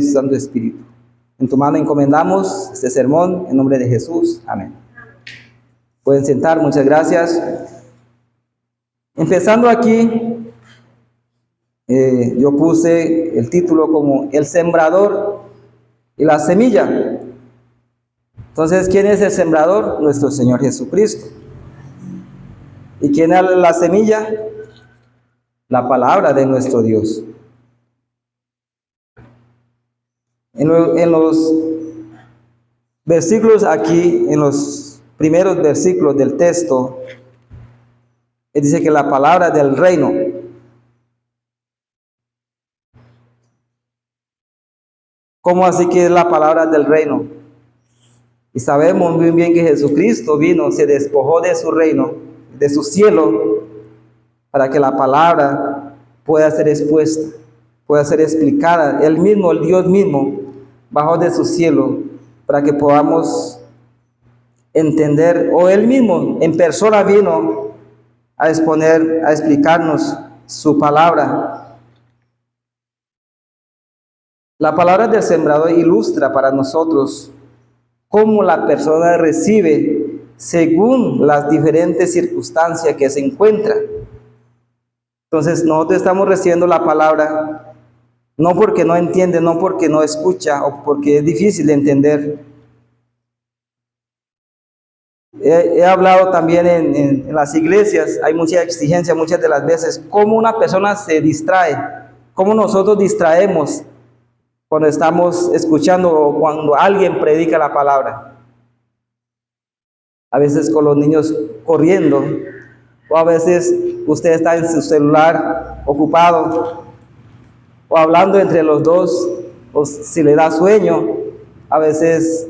Santo Espíritu. En tu mano encomendamos este sermón en nombre de Jesús. Amén. Pueden sentar, muchas gracias. Empezando aquí, yo puse el título como El sembrador y la semilla. Entonces, ¿quién es el sembrador? Nuestro Señor Jesucristo. ¿Y quién es la semilla? La palabra de nuestro Dios. En los versículos aquí, en los primeros versículos del texto, dice que la palabra del reino. ¿Cómo así que es la palabra del reino? Y sabemos muy bien que Jesucristo vino, se despojó de su reino, de su cielo, para que la palabra pueda ser expuesta, pueda ser explicada. Él mismo, el Dios mismo, bajó de su cielo para que podamos entender, o Él mismo en persona vino a exponer, a explicarnos su palabra. La palabra del sembrador ilustra para nosotros cómo la persona recibe según las diferentes circunstancias que se encuentra. Entonces nosotros estamos recibiendo la palabra no porque no entiende, no porque no escucha o porque es difícil de entender. He hablado también en las iglesias, hay mucha exigencia muchas de las veces, cómo una persona se distrae, cómo nosotros distraemos cuando estamos escuchando o cuando alguien predica la palabra. A veces con los niños corriendo, o a veces usted está en su celular ocupado, o hablando entre los dos, o si le da sueño, a veces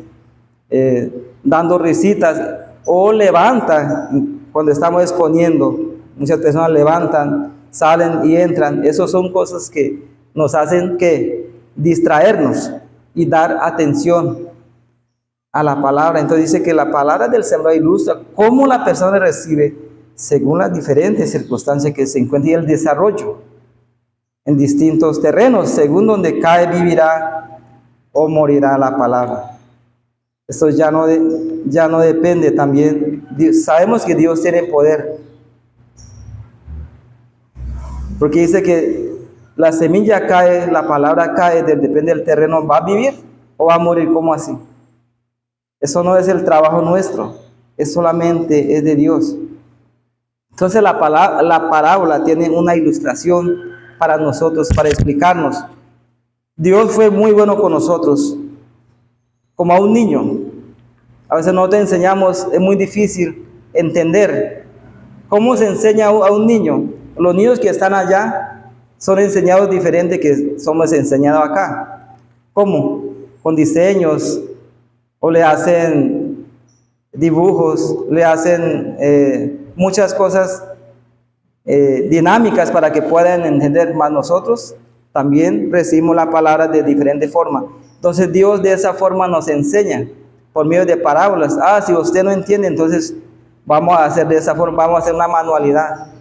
dando risitas, o levanta cuando estamos exponiendo. Muchas personas levantan, salen y entran. Esas son cosas que nos hacen que distraernos y dar atención a la palabra. Entonces dice que la palabra del sembrador ilustra cómo la persona recibe según las diferentes circunstancias que se encuentran y el desarrollo en distintos terrenos, según donde cae, vivirá o morirá la palabra. Esto ya no depende también. Sabemos que Dios tiene poder, porque dice que la semilla cae, la palabra cae, depende del terreno, ¿va a vivir o va a morir? ¿Cómo así? Eso no es el trabajo nuestro, es solamente es de Dios. Entonces la parábola tiene una ilustración para nosotros, para explicarnos. Dios fue muy bueno con nosotros, como a un niño. A veces nosotros enseñamos, es muy difícil entender cómo se enseña a un niño. Los niños que están allá son enseñados diferente que somos enseñados acá. ¿Cómo? Con diseños, o le hacen dibujos, le hacen muchas cosas dinámicas para que puedan entender. Más nosotros también recibimos la palabra de diferente forma. Entonces Dios de esa forma nos enseña por medio de parábolas. Si usted no entiende, entonces vamos a hacer de esa forma, vamos a hacer una manualidad.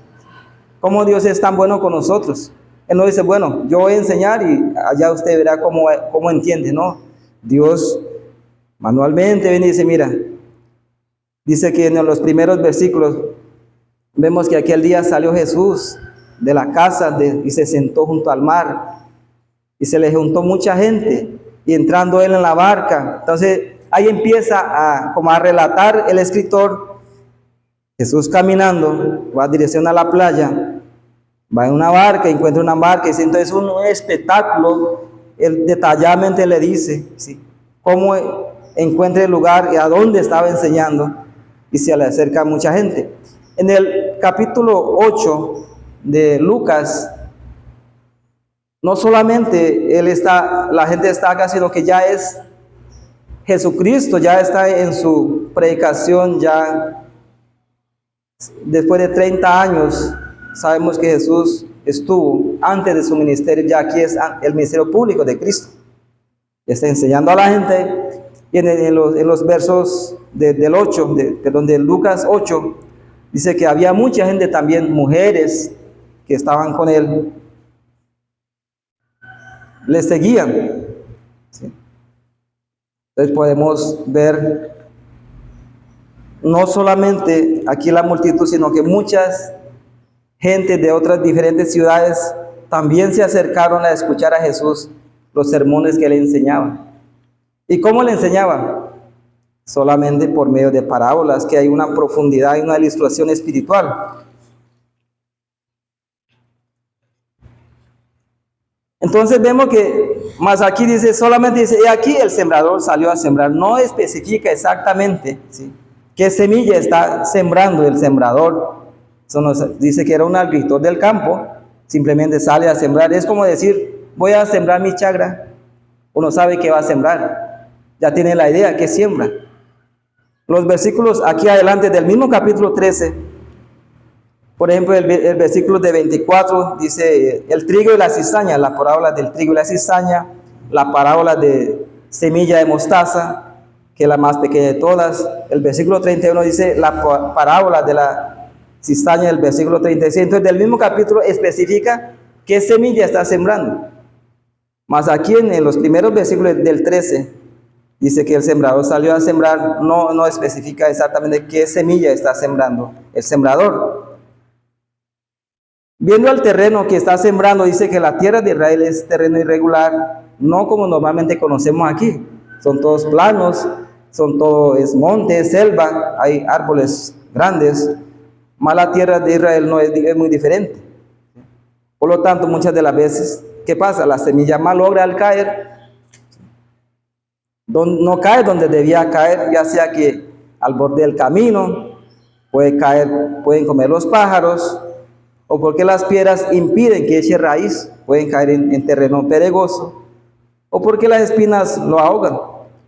¿Cómo Dios es tan bueno con nosotros? Él no dice, bueno, yo voy a enseñar y allá usted verá cómo entiende, ¿no? Dios manualmente viene y dice, mira, dice que en los primeros versículos vemos que aquel día salió Jesús de la casa y se sentó junto al mar y se le juntó mucha gente y entrando él en la barca. Entonces ahí empieza como a relatar el escritor. Jesús caminando, va a dirección a la playa, va en una barca, encuentra una barca y dice, entonces un espectáculo. Él detalladamente le dice, ¿sí?, cómo encuentra el lugar y a dónde estaba enseñando, y se le acerca mucha gente. En el capítulo 8 de Lucas, no solamente la gente está acá, sino que ya es Jesucristo, ya está en su predicación, ya después de 30 años, sabemos que Jesús estuvo antes de su ministerio, ya aquí es el ministerio público de Cristo. Está enseñando a la gente, y en los versos de Lucas 8, dice que había mucha gente también, mujeres que estaban con él, le seguían. ¿sí? Entonces podemos ver no solamente aquí la multitud, sino que muchas gente de otras diferentes ciudades también se acercaron a escuchar a Jesús los sermones que le enseñaba. ¿Y cómo le enseñaba? Solamente por medio de parábolas, que hay una profundidad y una ilustración espiritual. Entonces vemos que, más aquí dice, solamente dice, y aquí el sembrador salió a sembrar. No especifica exactamente, ¿sí?, qué semilla está sembrando el sembrador. Eso nos dice que era un agricultor del campo, simplemente sale a sembrar. Es como decir, voy a sembrar mi chagra. Uno sabe que va a sembrar, ya tiene la idea que siembra. Los versículos aquí adelante del mismo capítulo 13, por ejemplo, el versículo de 24 dice, el trigo y la cizaña, la parábola del trigo y la cizaña, la parábola de semilla de mostaza, que es la más pequeña de todas. El versículo 31 dice la parábola de la cizaña, el versículo 36. Entonces, del mismo capítulo especifica qué semilla está sembrando. Más aquí en los primeros versículos del 13, dice que el sembrador salió a sembrar, no especifica exactamente qué semilla está sembrando el sembrador. Viendo el terreno que está sembrando, dice que la tierra de Israel es terreno irregular, no como normalmente conocemos aquí. Son todos planos, son todos montes, selva, hay árboles grandes, mas la tierra de Israel no es muy diferente. Por lo tanto, muchas de las veces, ¿qué pasa? La semilla malogra al caer, no cae donde debía caer, ya sea que al borde del camino, puede caer, pueden comer los pájaros, o porque las piedras impiden que eche raíz, pueden caer en terreno pedregoso, o porque las espinas lo ahogan,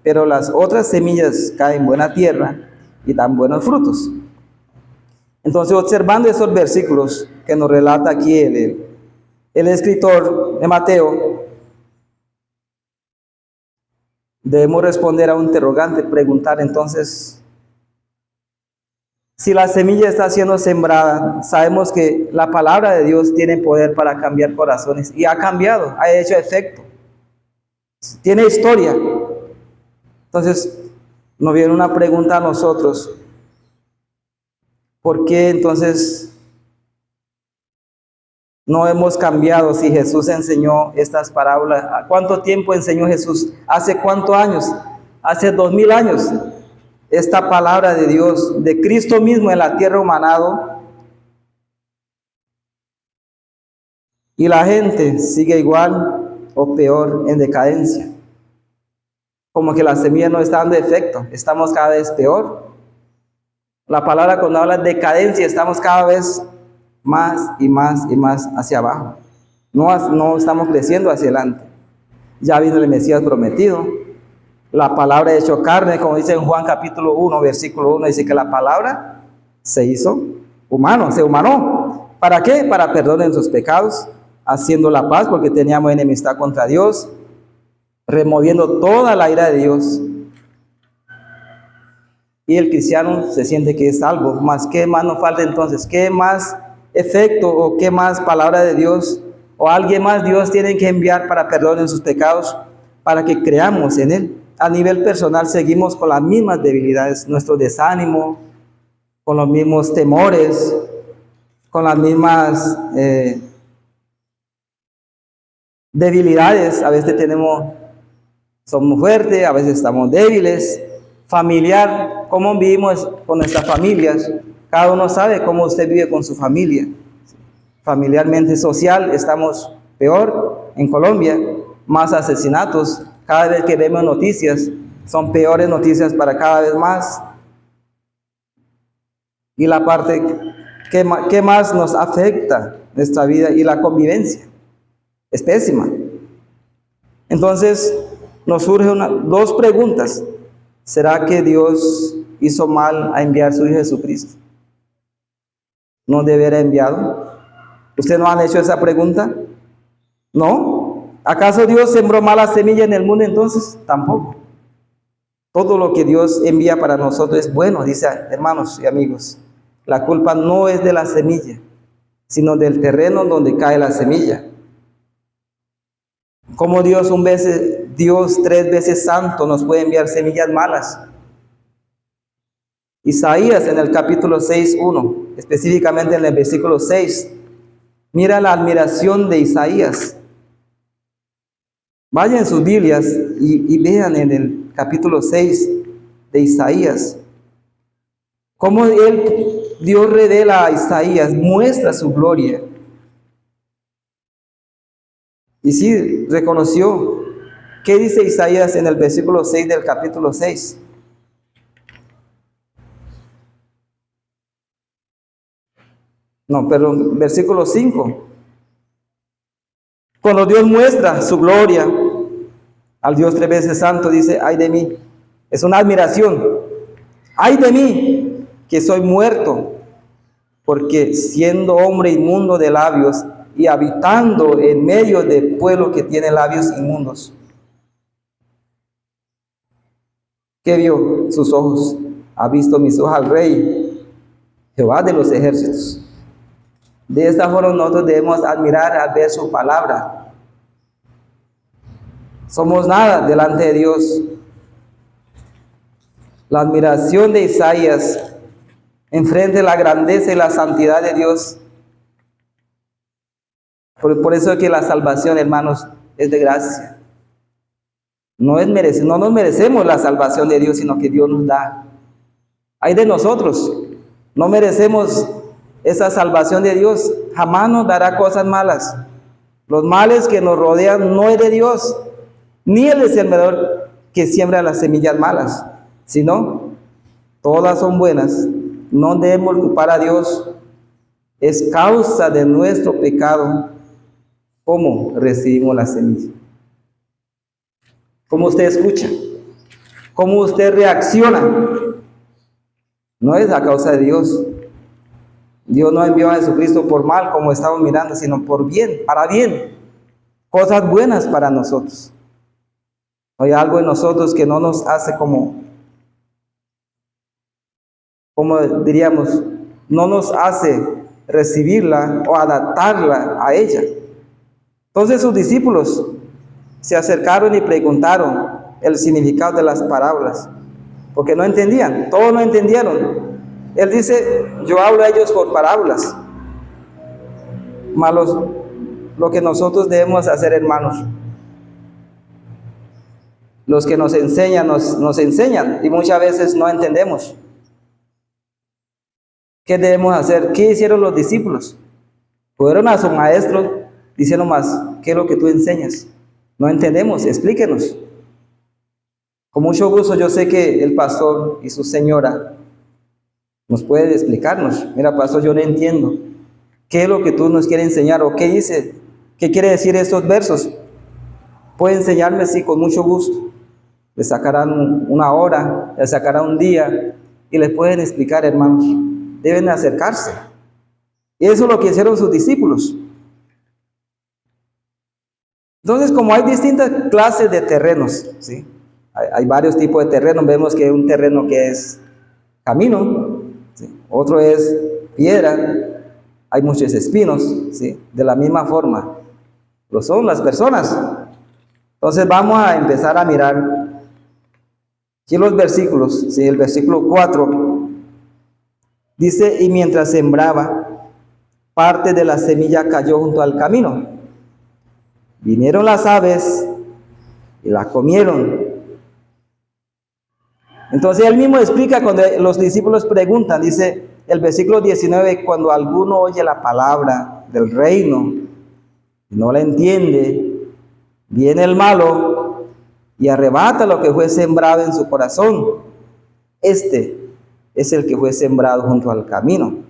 pero las otras semillas caen en buena tierra y dan buenos frutos. Entonces, observando esos versículos que nos relata aquí el escritor de Mateo, debemos responder a un interrogante, preguntar entonces, si la semilla está siendo sembrada, sabemos que la palabra de Dios tiene poder para cambiar corazones y ha cambiado, ha hecho efecto, tiene historia. Entonces, nos viene una pregunta a nosotros, ¿por qué entonces no hemos cambiado si Jesús enseñó estas parábolas? ¿Cuánto tiempo enseñó Jesús? ¿Hace cuántos años? Hace 2000 años. Esta palabra de Dios, de Cristo mismo en la tierra humanado, y la gente sigue igual o peor en decadencia. Como que la semilla no está dando efecto, estamos cada vez peor. La palabra cuando habla de decadencia, estamos cada vez más y más y más hacia abajo. No estamos creciendo hacia adelante. Ya vino el Mesías prometido. La palabra hecho carne, como dice en Juan capítulo 1, versículo 1, dice que la palabra se hizo humano, se humanó. ¿Para qué? Para perdonar sus pecados, haciendo la paz, porque teníamos enemistad contra Dios, removiendo toda la ira de Dios. Y el cristiano se siente que es salvo. Más, ¿qué más nos falta entonces? ¿Qué más efecto o qué más palabra de Dios o alguien más Dios tiene que enviar para perdonar sus pecados, para que creamos en Él? A nivel personal seguimos con las mismas debilidades, nuestro desánimo, con los mismos temores, con las mismas debilidades. A veces somos fuertes, a veces estamos débiles. Familiar, ¿cómo vivimos con nuestras familias? Cada uno sabe cómo usted vive con su familia. Familiarmente, social, estamos peor en Colombia, más asesinatos. Cada vez que vemos noticias, son peores noticias para cada vez más. Y la parte que más nos afecta nuestra vida y la convivencia es pésima. Entonces, nos surgen dos preguntas. ¿Será que Dios hizo mal a enviar a su Hijo Jesucristo? ¿No debería enviado? ¿Ustedes no han hecho esa pregunta? ¿No? ¿Acaso Dios sembró mala semilla en el mundo entonces? Tampoco. Todo lo que Dios envía para nosotros es bueno, dice, hermanos y amigos. La culpa no es de la semilla, sino del terreno donde cae la semilla. Como Dios Dios 3 veces santo nos puede enviar semillas malas. Isaías en el capítulo 6:1, específicamente en el versículo 6, mira la admiración de Isaías. Vayan en sus Biblias y vean en el capítulo 6 de Isaías, cómo Dios revela a Isaías, muestra su gloria. Y sí, reconoció. ¿Qué dice Isaías en el versículo 6 del capítulo 6? No, perdón, versículo 5. Cuando Dios muestra su gloria al Dios 3 veces santo, dice, ay de mí. Es una admiración. Ay de mí, que soy muerto, porque siendo hombre inmundo de labios y habitando en medio de pueblo que tiene labios inmundos. ¿Qué vio sus ojos? Ha visto mis ojos al Rey, Jehová de los ejércitos. De esta forma nosotros debemos admirar al ver su palabra. Somos nada delante de Dios. La admiración de Isaías enfrente la grandeza y la santidad de Dios. Por eso es que la salvación, hermanos, es de gracia. No nos merecemos la salvación de Dios, sino que Dios nos da. Hay de nosotros, no merecemos esa salvación de Dios. Jamás nos dará cosas malas. Los males que nos rodean no es de Dios, ni Él es el sembrador que siembra las semillas malas, sino todas son buenas. No debemos culpar a Dios. Es causa de nuestro pecado cómo recibimos la semilla. Cómo usted escucha, cómo usted reacciona, no es a causa de Dios. Dios no envió a Jesucristo por mal, como estamos mirando, sino por bien, para bien. Cosas buenas para nosotros. Hay algo en nosotros que no nos hace como diríamos, no nos hace recibirla o adaptarla a ella. Entonces sus discípulos se acercaron y preguntaron el significado de las parábolas, porque no entendían, todos no entendieron. Él dice, yo hablo a ellos por parábolas. Malos, lo que nosotros debemos hacer, hermanos, los que nos enseñan, nos enseñan, y muchas veces no entendemos. ¿Qué debemos hacer? ¿Qué hicieron los discípulos? Fueron a su maestro diciendo más, ¿qué es lo que tú enseñas? No entendemos, explíquenos. Con mucho gusto, yo sé que el pastor y su señora nos puede explicarnos. Mira, pastor, yo no entiendo. ¿Qué es lo que tú nos quieres enseñar? ¿O qué dice? ¿Qué quiere decir estos versos? Puede enseñarme, sí, con mucho gusto. Le sacarán una hora, le sacarán un día y les pueden explicar, hermanos. Deben acercarse. Y eso es lo que hicieron sus discípulos. Entonces, como hay distintas clases de terrenos, ¿sí? Hay varios tipos de terrenos. Vemos que hay un terreno que es camino, ¿sí? Otro es piedra, hay muchos espinos, ¿sí? De la misma forma lo son las personas. Entonces vamos a empezar a mirar aquí los versículos, ¿sí? El versículo 4 dice, y mientras sembraba, parte de la semilla cayó junto al camino. Vinieron las aves y la comieron. Entonces él mismo explica cuando los discípulos preguntan, dice el versículo 19, cuando alguno oye la palabra del reino y no la entiende, viene el malo y arrebata lo que fue sembrado en su corazón. Este es el que fue sembrado junto al camino.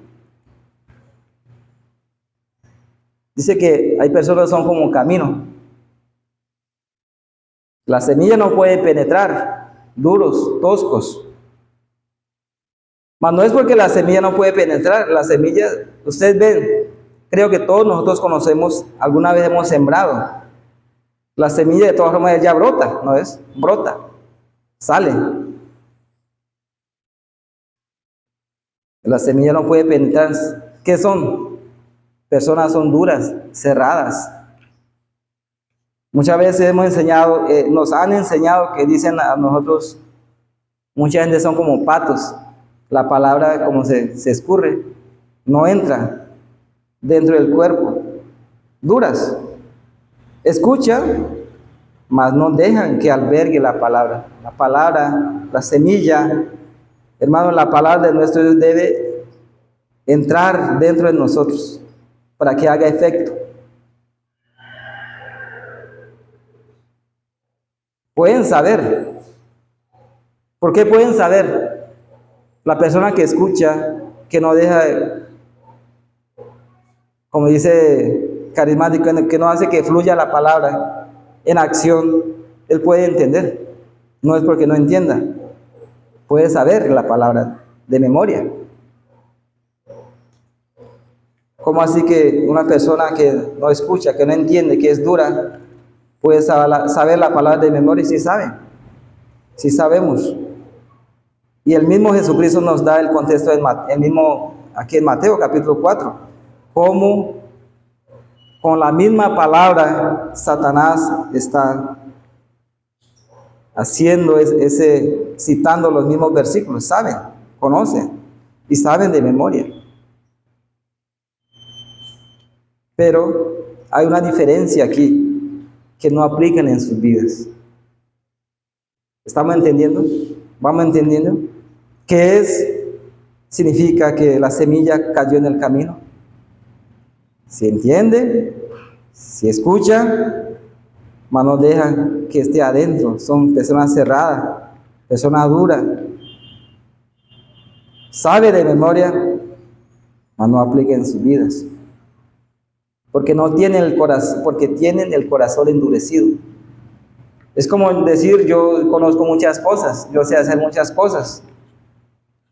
Dice que hay personas que son como camino. La semilla no puede penetrar, duros, toscos. Mas no es porque la semilla no puede penetrar. La semilla, ustedes ven, creo que todos nosotros conocemos, alguna vez hemos sembrado. La semilla de todas formas ya brota, ¿no es? Brota, sale. La semilla no puede penetrar. ¿Qué son? Personas son duras, cerradas. Muchas veces hemos enseñado, nos han enseñado que dicen a nosotros, mucha gente son como patos. La palabra como se escurre, no entra dentro del cuerpo. Duras. Escuchan, mas no dejan que albergue la palabra. La palabra, la semilla, hermano, la palabra de nuestro Dios debe entrar dentro de nosotros para que haga efecto. Pueden saber. ¿Por qué pueden saber? La persona que escucha, que no deja, como dice carismático, que no hace que fluya la palabra en acción, él puede entender. No es porque no entienda. Puede saber la palabra de memoria. ¿Cómo así que una persona que no escucha, que no entiende, que es dura, puede saber la palabra de memoria? Sí sabe, sí sabemos. Y el mismo Jesucristo nos da el contexto, el mismo aquí en Mateo capítulo 4, cómo con la misma palabra Satanás está haciendo citando los mismos versículos. Saben, conocen y saben de memoria. Pero hay una diferencia aquí que no aplican en sus vidas. ¿Estamos entendiendo? ¿Vamos entendiendo? ¿Qué significa que la semilla cayó en el camino? Si entiende, si escucha, mas no dejan que esté adentro. Son personas cerradas, personas duras. Sabe de memoria, mas no aplica en sus vidas. Porque no tienen el corazón, porque tienen el corazón endurecido. Es como decir, yo conozco muchas cosas, yo sé hacer muchas cosas,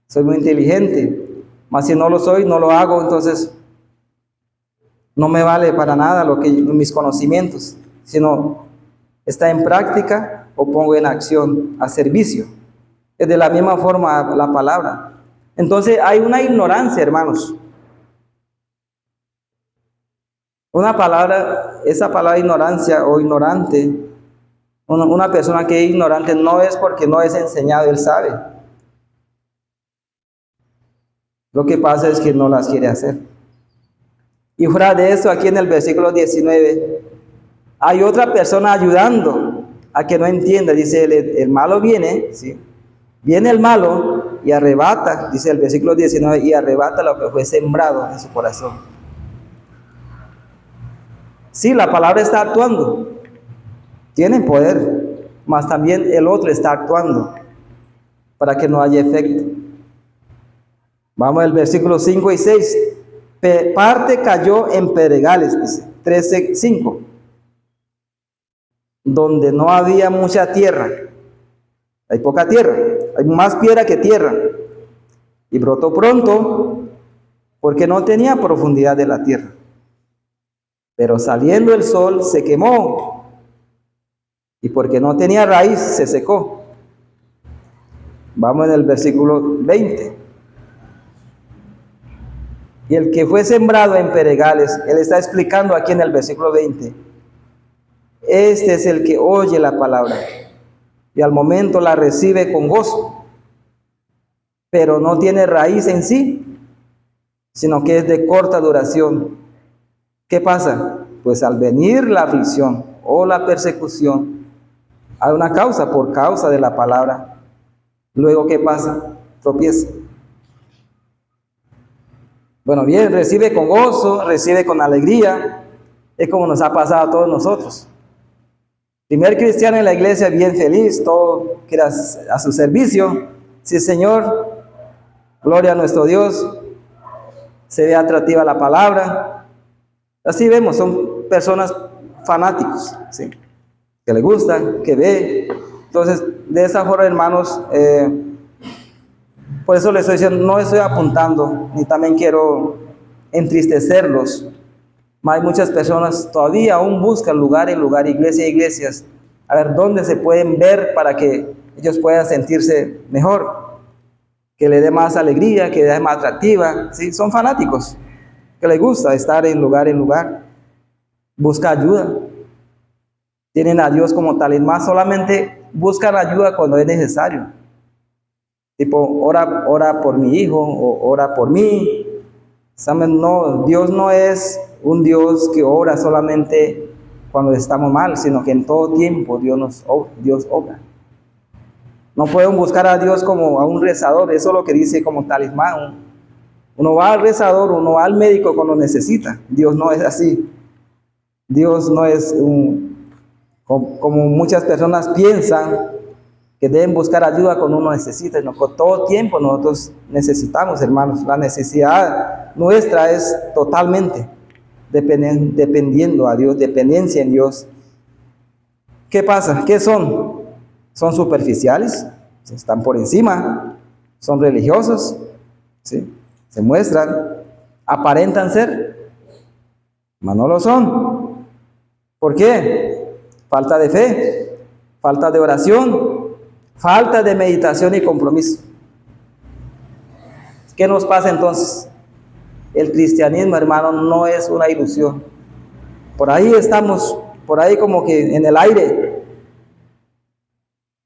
soy muy inteligente, mas si no lo soy, no lo hago, entonces no me vale para nada mis conocimientos, sino está en práctica o pongo en acción, a servicio. Es de la misma forma la palabra. Entonces hay una ignorancia, hermanos. Esa palabra ignorancia o ignorante, una persona que es ignorante no es porque no es enseñado, él sabe. Lo que pasa es que no las quiere hacer. Y fuera de eso, aquí en el versículo 19, hay otra persona ayudando a que no entienda. Dice, el malo viene, ¿sí? Viene el malo y arrebata, dice el versículo 19, y arrebata lo que fue sembrado en su corazón. Sí, la palabra está actuando, tiene poder, mas también el otro está actuando para que no haya efecto. Vamos al versículo 5 y 6. Parte cayó en pedregales, dice, 13:5, donde no había mucha tierra. Hay poca tierra, hay más piedra que tierra. Y brotó pronto, porque no tenía profundidad de la tierra. Pero saliendo el sol se quemó, y porque no tenía raíz se secó. Vamos en el versículo 20. Y el que fue sembrado en pedregales, él está explicando aquí en el versículo 20. Este es el que oye la palabra y al momento la recibe con gozo, pero no tiene raíz en sí, sino que es de corta duración. ¿Qué pasa? Pues al venir la aflicción o la persecución, hay una causa por causa de la palabra. Luego, ¿qué pasa? Tropieza. Bueno, bien, recibe con gozo, recibe con alegría. Es como nos ha pasado a todos nosotros. Primer cristiano en la iglesia, bien feliz, todo queda a su servicio. Sí, Señor, gloria a nuestro Dios. Se ve atractiva la palabra. Así vemos, son personas fanáticos, ¿sí? Que le gustan, que ve. Entonces, de esa forma, hermanos, por eso les estoy diciendo, no estoy apuntando, ni también quiero entristecerlos. Hay muchas personas todavía aún buscan lugar en lugar, iglesias, a ver dónde se pueden ver para que ellos puedan sentirse mejor, que le dé más alegría, que le dé más atractiva, ¿sí? Son fanáticos, que les gusta estar en lugar, busca ayuda. tienen a Dios como talismán, solamente buscan ayuda cuando es necesario. Tipo, ora por mi hijo o ora por mí. ¿Saben? No, Dios no es un Dios que ora solamente cuando estamos mal, sino que en todo tiempo Dios obra. No pueden buscar a Dios como a un rezador, eso es lo que dice como talismán. Uno va al rezador, uno va al médico cuando necesita. Dios no es así. Dios no es como muchas personas piensan, que deben buscar ayuda cuando uno necesita, sino que todo tiempo nosotros necesitamos, hermanos. La necesidad nuestra es totalmente dependiendo a Dios, dependencia en Dios. ¿Qué pasa? ¿Qué son? ¿Son superficiales? ¿Están por encima? ¿Son religiosos? ¿Sí? ¿Se muestran? ¿Aparentan ser? Mas no lo son. ¿Por qué? Falta de fe, falta de oración, falta de meditación y compromiso. ¿Qué nos pasa entonces? El cristianismo, hermano, no es una ilusión. Por ahí estamos, por ahí como que en el aire.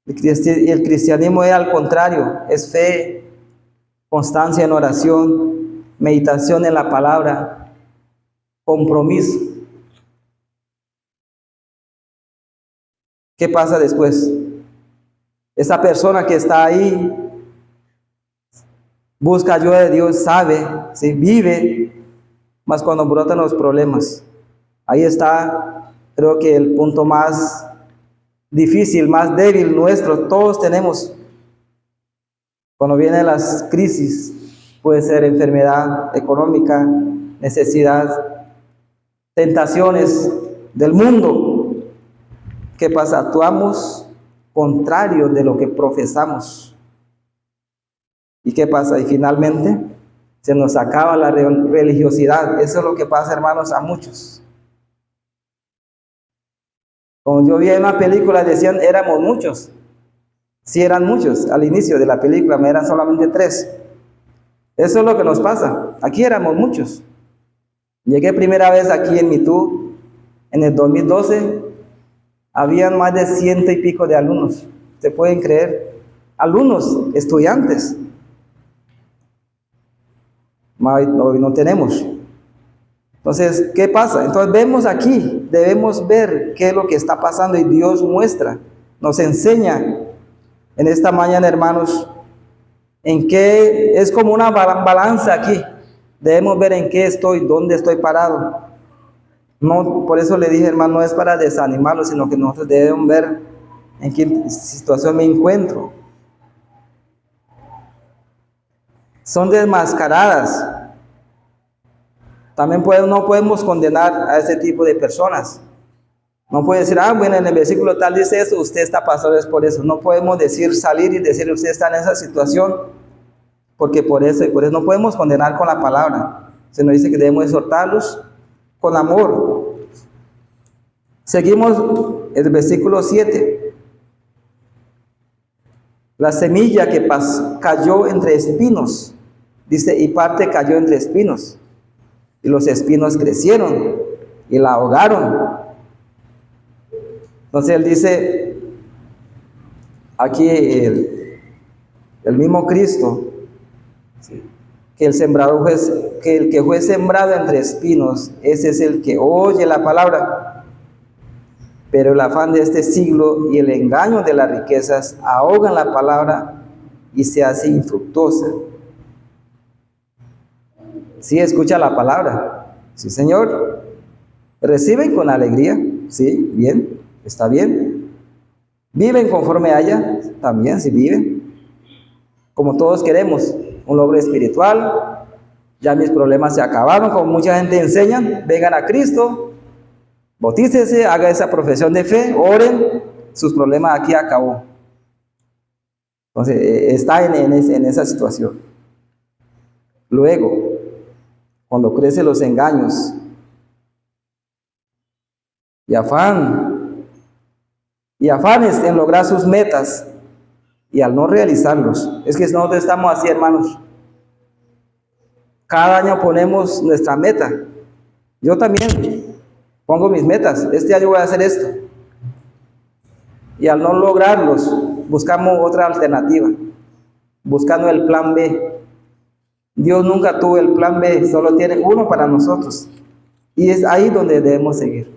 El cristianismo es al contrario, es fe, constancia en oración, meditación en la palabra, compromiso. ¿Qué pasa después? Esa persona que está ahí busca ayuda de Dios, sabe, ¿sí? Vive, más cuando brotan los problemas. Ahí está, creo que el punto más difícil, más débil nuestro, todos tenemos. Cuando vienen las crisis, puede ser enfermedad económica, necesidad, tentaciones del mundo. ¿Qué pasa? Actuamos contrario de lo que profesamos. ¿Y qué pasa? Y finalmente se nos acaba la religiosidad. Eso es lo que pasa, hermanos, a muchos. Cuando yo vi en una película decían éramos muchos. Sí, eran muchos al inicio de la película, me eran solamente 3. Eso es lo que nos pasa. Aquí éramos muchos. Llegué primera vez aquí en Mitú en el 2012. Habían más de 100 y pico de alumnos. ¿Se pueden creer? Alumnos, estudiantes. Hoy no tenemos. Entonces, ¿qué pasa? Entonces vemos aquí, debemos ver qué es lo que está pasando y Dios muestra, nos enseña en esta mañana, hermanos, en qué es como una balanza aquí. Debemos ver en qué estoy, dónde estoy parado. No, por eso le dije, hermano, no es para desanimarlo, sino que nosotros debemos ver en qué situación me encuentro. Son desmascaradas. También no podemos condenar a ese tipo de personas. No puede decir, bueno, en el versículo tal dice eso, usted está pasando es por eso. No podemos salir y decir, usted está en esa situación, porque por eso no podemos condenar con la palabra. Se nos dice que debemos exhortarlos con amor. Seguimos el versículo 7. La semilla que cayó entre espinos, dice, y parte cayó entre espinos. Y los espinos crecieron y la ahogaron. Entonces él dice, aquí el mismo Cristo, ¿sí? Que el que fue sembrado entre espinos, ese es el que oye la palabra. Pero el afán de este siglo y el engaño de las riquezas ahogan la palabra y se hace infructuosa. Sí, escucha la palabra. Sí, Señor. Reciben con alegría. Sí, bien, está bien. Viven conforme a ella. También, sí, viven. Como todos queremos, un logro espiritual. Ya mis problemas se acabaron, como mucha gente enseña. Vengan a Cristo, bautícese, haga esa profesión de fe, oren, sus problemas aquí acabó. Entonces, está en esa situación. Luego, cuando crecen los engaños y afanes en lograr sus metas y al no realizarlos, es que nosotros estamos así, hermanos. Cada año ponemos nuestra meta. Yo también pongo mis metas. Este año voy a hacer esto. Y al no lograrlos, buscamos otra alternativa, buscando el plan B. Dios nunca tuvo el plan B, solo tiene uno para nosotros. Y es ahí donde debemos seguir.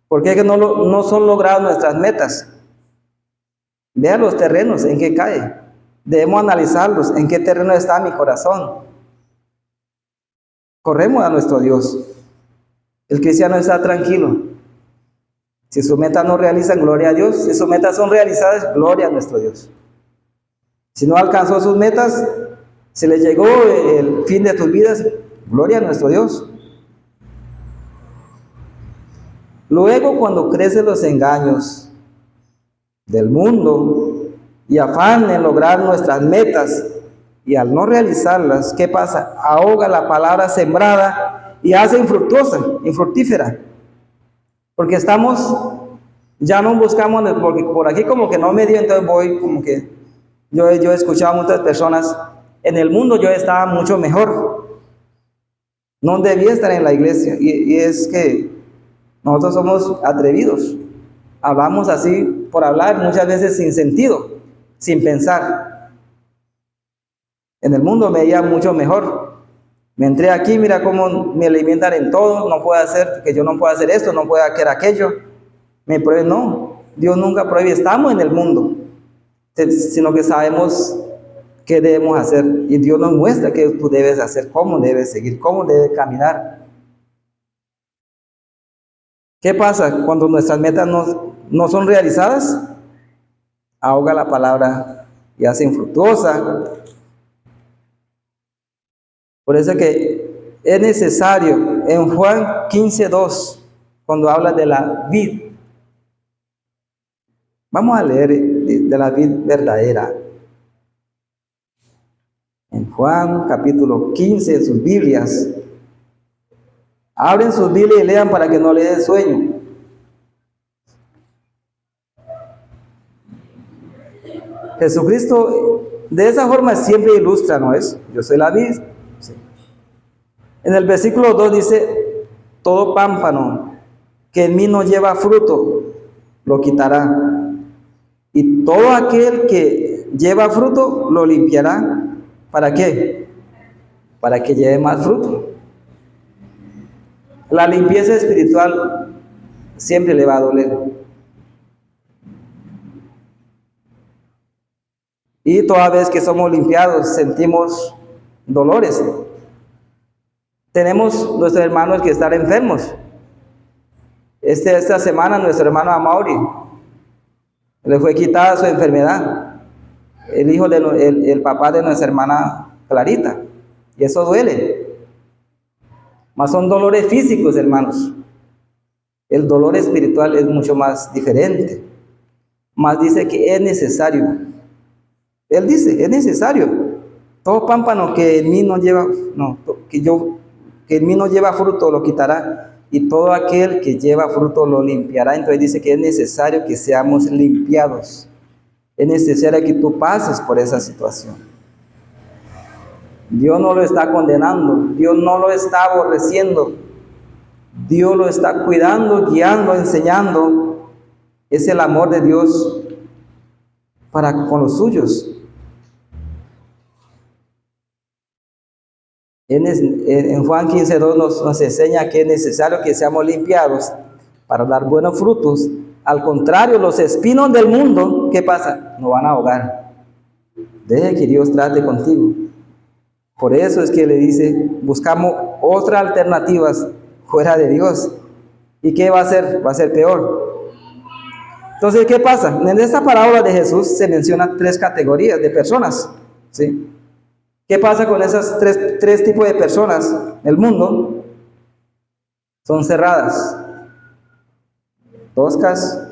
¿Por qué que no son logradas nuestras metas? Vean los terrenos en que cae. Debemos analizarlos, en qué terreno está mi corazón. Corremos a nuestro Dios. El cristiano está tranquilo. Si sus metas no realizan, gloria a Dios. Si sus metas son realizadas, gloria a nuestro Dios. Si no alcanzó sus metas, se le llegó el fin de tus vidas, gloria a nuestro Dios. Luego, cuando crecen los engaños del mundo y afán en lograr nuestras metas, y al no realizarlas, ¿qué pasa? Ahoga la palabra sembrada y hace infructuosa, infructífera. Porque ya no buscamos, porque por aquí como que no me dio, entonces voy como que, yo he escuchado a muchas personas, en el mundo yo estaba mucho mejor, no debía estar en la iglesia, y es que nosotros somos atrevidos, hablamos así por hablar, muchas veces sin sentido, sin pensar. En el mundo me veía mucho mejor, me entré aquí, mira cómo me alimentan en todo, no puedo hacer, que yo no puedo hacer esto, no puedo hacer aquello, me prohíbe, no, Dios nunca prohíbe, estamos en el mundo, sino que sabemos qué debemos hacer, y Dios nos muestra qué tú debes hacer, cómo debes seguir, cómo debes caminar. ¿Qué pasa cuando nuestras metas no son realizadas? Ahoga la palabra y hace infructuosa. Por eso que es necesario, en Juan 15:2, cuando habla de la vid, vamos a leer de la vid verdadera. En Juan capítulo 15, en sus Biblias, abren sus Biblias y lean para que no les dé sueño. Jesucristo de esa forma siempre ilustra, ¿no es? Yo soy la vid. Sí. En el versículo 2 dice, todo pámpano que en mí no lleva fruto, lo quitará. Y todo aquel que lleva fruto, lo limpiará. ¿Para qué? Para que lleve más fruto. La limpieza espiritual siempre le va a doler. Y toda vez que somos limpiados, sentimos dolores. Tenemos nuestros hermanos que están enfermos. Esta semana nuestro hermano Amaury le fue quitada su enfermedad. El papá de nuestra hermana Clarita. Y eso duele. Mas son dolores físicos, hermanos. El dolor espiritual es mucho más diferente. Mas dice que es necesario. Él dice, es necesario. Todo pámpano que en mí no lleva, que en mí no lleva fruto lo quitará. Y todo aquel que lleva fruto lo limpiará. Entonces dice que es necesario que seamos limpiados. Es necesario que tú pases por esa situación. Dios no lo está condenando, Dios no lo está aborreciendo, Dios lo está cuidando, guiando, enseñando. Es el amor de Dios para con los suyos. En Juan 15:2 nos enseña que es necesario que seamos limpiados para dar buenos frutos. Al contrario, los espinos del mundo, ¿qué pasa? Nos van a ahogar. Deje que Dios trate contigo. Por eso es que le dice, buscamos otras alternativas fuera de Dios. ¿Y qué va a hacer? Va a ser peor. Entonces, ¿qué pasa? En esta parábola de Jesús se mencionan 3 categorías de personas, ¿sí? ¿Qué pasa con esas tres tipos de personas? El mundo son cerradas, toscas,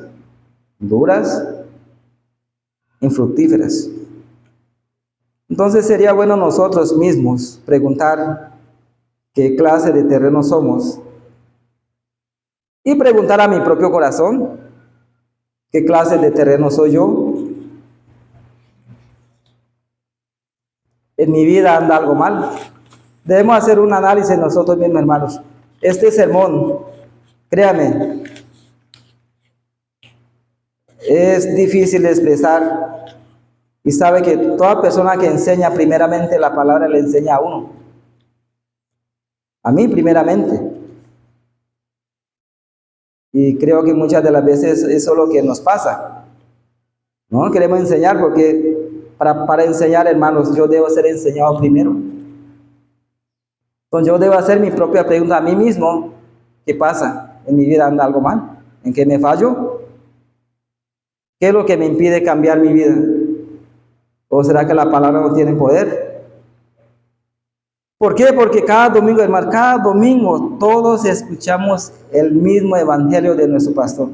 duras, infructíferas. Entonces sería bueno nosotros mismos preguntar qué clase de terreno somos y preguntar a mi propio corazón qué clase de terreno soy yo. En mi vida anda algo mal. Debemos hacer un análisis nosotros mismos, hermanos. Este sermón, créame, es difícil de expresar y sabe que toda persona que enseña primeramente la palabra le enseña a uno. A mí primeramente. Y creo que muchas de las veces eso es lo que nos pasa. No queremos enseñar porque para enseñar, hermanos, yo debo ser enseñado primero. Entonces yo debo hacer mi propia pregunta a mí mismo. ¿Qué pasa? ¿En mi vida anda algo mal? ¿En qué me fallo? ¿Qué es lo que me impide cambiar mi vida? ¿O será que la palabra no tiene poder? ¿Por qué? Porque cada domingo, hermano, cada domingo todos escuchamos el mismo evangelio de nuestro pastor.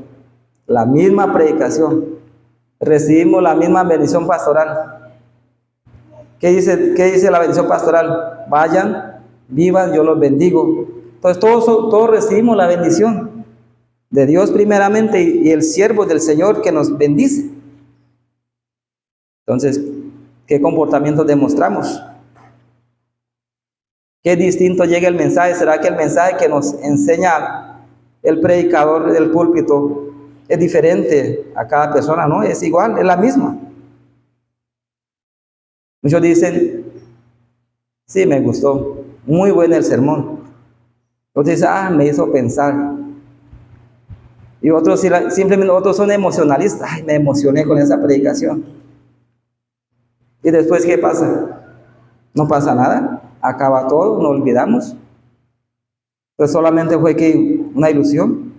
La misma predicación. Recibimos la misma bendición pastoral. ¿Qué dice la bendición pastoral? Vayan, vivan, yo los bendigo. Entonces todos recibimos la bendición de Dios primeramente y el siervo del Señor que nos bendice. Entonces, ¿qué comportamiento demostramos? ¿Qué distinto llega el mensaje? ¿Será que el mensaje que nos enseña el predicador del púlpito es diferente a cada persona? No, es igual, es la misma. Muchos dicen, sí, me gustó, muy bueno el sermón. Otros dicen, me hizo pensar. Y otros simplemente otros son emocionalistas. Ay, me emocioné con esa predicación. ¿Y después qué pasa? No pasa nada, acaba todo, nos olvidamos. Pues solamente fue que una ilusión.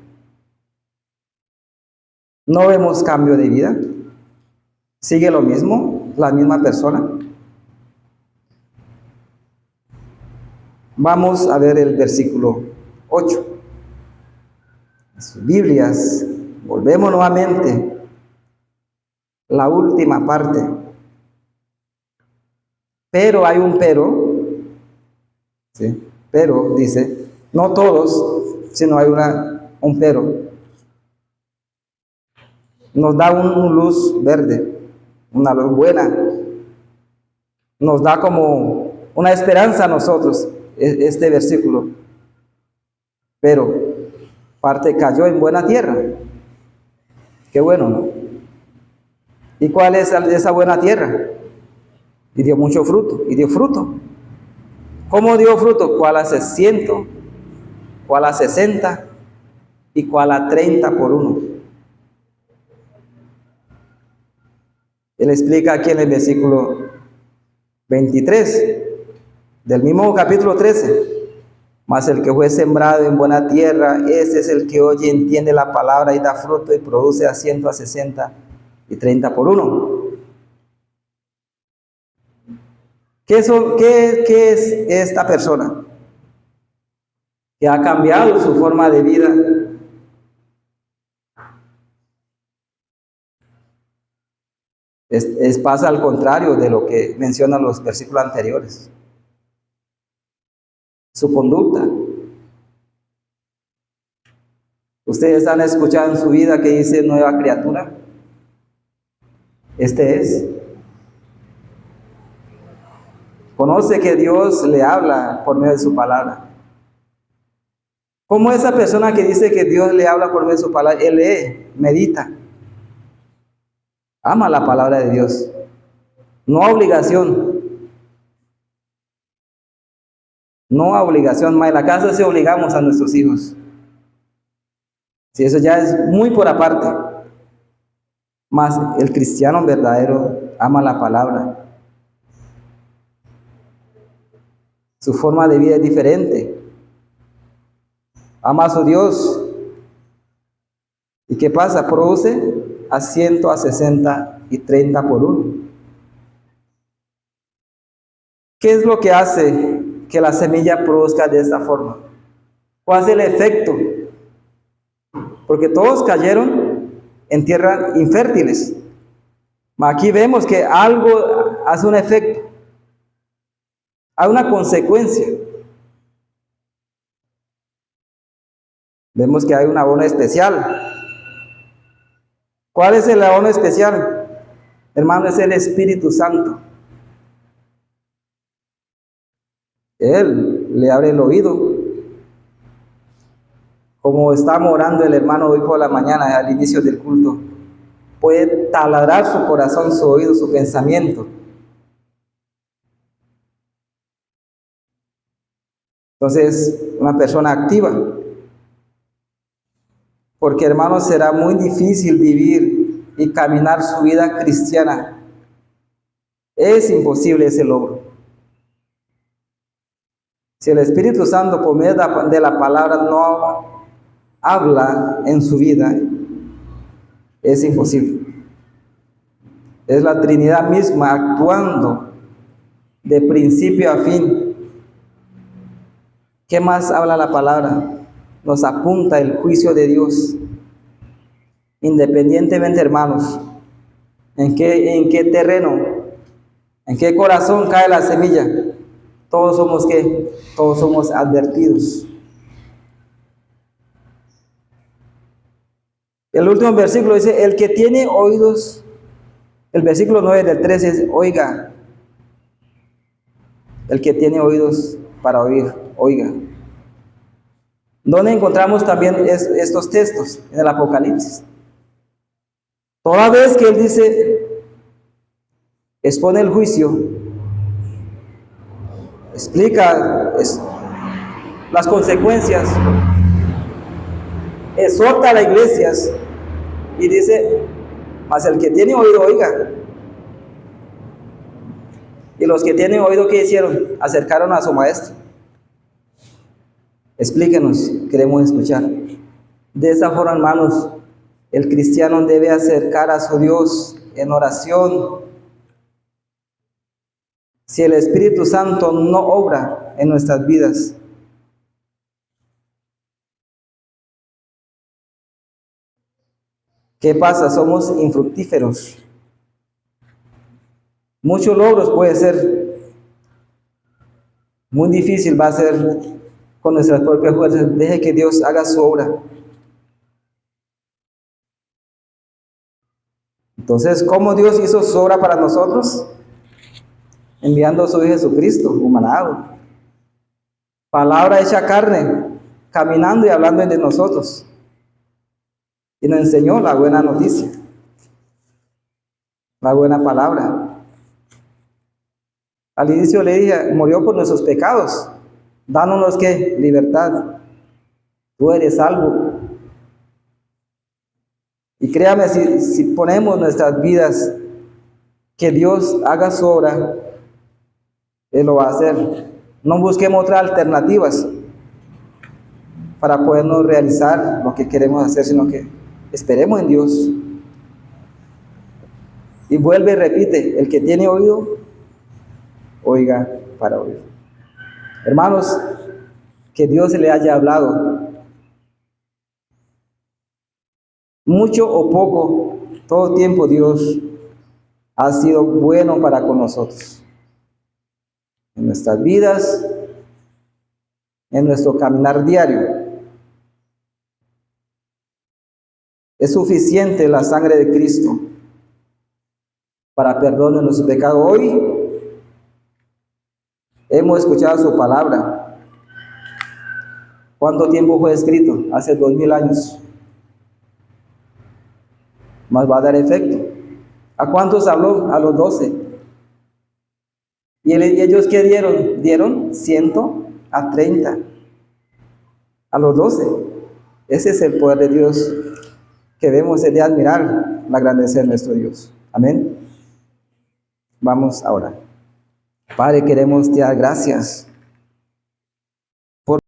No vemos cambio de vida. Sigue lo mismo, la misma persona. Vamos a ver el versículo 8. Sus Biblias, volvemos nuevamente. La última parte. Pero hay un pero. ¿Sí? Pero dice, no todos, sino hay un pero. Nos da una luz verde, una luz buena. Nos da como una esperanza a nosotros, este versículo. Pero parte cayó en buena tierra. Qué bueno, ¿no? ¿Y cuál es esa buena tierra? Y dio mucho fruto, y dio fruto. ¿Cómo dio fruto? ¿Cuál hace 100? ¿Cuál a 60? ¿Y cuál a 30 por uno? Él explica aquí en el versículo 23 del mismo capítulo 13. Mas el que fue sembrado en buena tierra, ese es el que oye y entiende la palabra y da fruto y produce a 100, a 60 y 30 por uno. ¿Qué es esta persona? Que ha cambiado su forma de vida. Pasa al contrario de lo que mencionan los versículos anteriores. Su conducta. Ustedes han escuchado en su vida que dice nueva criatura. Este es. Conoce que Dios le habla por medio de su palabra. Como esa persona que dice que Dios le habla por medio de su palabra, él lee, medita. Ama la palabra de Dios. No obligación. No obligación. En la casa sí obligamos a nuestros hijos. Si eso ya es muy por aparte. Mas el cristiano verdadero ama la palabra. Su forma de vida es diferente. Ama a su Dios. ¿Y qué pasa? Produce a 100, a 60 y 30 por uno. ¿Qué es lo que hace que la semilla produzca de esta forma? ¿Cuál es el efecto? Porque todos cayeron en tierras infértiles. Aquí vemos que algo hace un efecto. Hay una consecuencia. Vemos que hay un abono especial. ¿Cuál es el abono especial? Hermano, es el Espíritu Santo. Él le abre el oído. Como estábamos orando el hermano hoy por la mañana al inicio del culto. puede taladrar su corazón, su oído, su pensamiento. Entonces, una persona activa. Porque, hermanos, será muy difícil vivir y caminar su vida cristiana. Es imposible ese logro. Si el Espíritu Santo por medio de la palabra no habla en su vida, es imposible. Es la Trinidad misma actuando de principio a fin. ¿Qué más habla la palabra? Nos apunta el juicio de Dios. Independientemente, hermanos, en qué terreno, en qué corazón cae la semilla, todos somos ¿qué? Todos somos advertidos. El último versículo dice, el que tiene oídos, el versículo 9 del 13 es, oiga. El que tiene oídos para oír, oiga. ¿Dónde encontramos también estos textos? En el Apocalipsis. Toda vez que él dice, expone el juicio, explica las consecuencias, exhorta a las iglesias y dice, mas el que tiene oído, oiga. Y los que tienen oído, ¿qué hicieron? Acercaron a su maestro. Explíquenos, queremos escuchar. De esa forma, hermanos, el cristiano debe acercar a su Dios en oración. Si el Espíritu Santo no obra en nuestras vidas, ¿qué pasa? Somos infructíferos. Muchos logros puede ser. Muy difícil va a ser con nuestras propias fuerzas. Deje que Dios haga su obra. Entonces, ¿cómo Dios hizo su obra para nosotros? Enviando a su Hijo Jesucristo, humanado. Palabra hecha carne, caminando y hablando entre nosotros. Y nos enseñó la buena noticia. La buena palabra. Al inicio le dije, murió por nuestros pecados, dándonos ¿qué? Libertad. Tú eres salvo. Y créame, si ponemos nuestras vidas, que Dios haga su obra, Él lo va a hacer. No busquemos otras alternativas para podernos realizar lo que queremos hacer, sino que esperemos en Dios. Y vuelve y repite, el que tiene oído, oiga para oír. Hermanos, que Dios le haya hablado, mucho o poco, todo tiempo Dios ha sido bueno para con nosotros, en nuestras vidas, en nuestro caminar diario. Es suficiente la sangre de Cristo para perdón de nuestros pecados. Hoy hemos escuchado su palabra. ¿Cuánto tiempo fue escrito? Hace 2000 años. Más va a dar efecto. ¿A cuántos habló? A los 12. ¿Y ellos qué dieron? Dieron 130. A los 12. Ese es el poder de Dios que debemos de admirar, la grandeza de nuestro Dios. Amén. Vamos ahora. Padre, queremos te dar gracias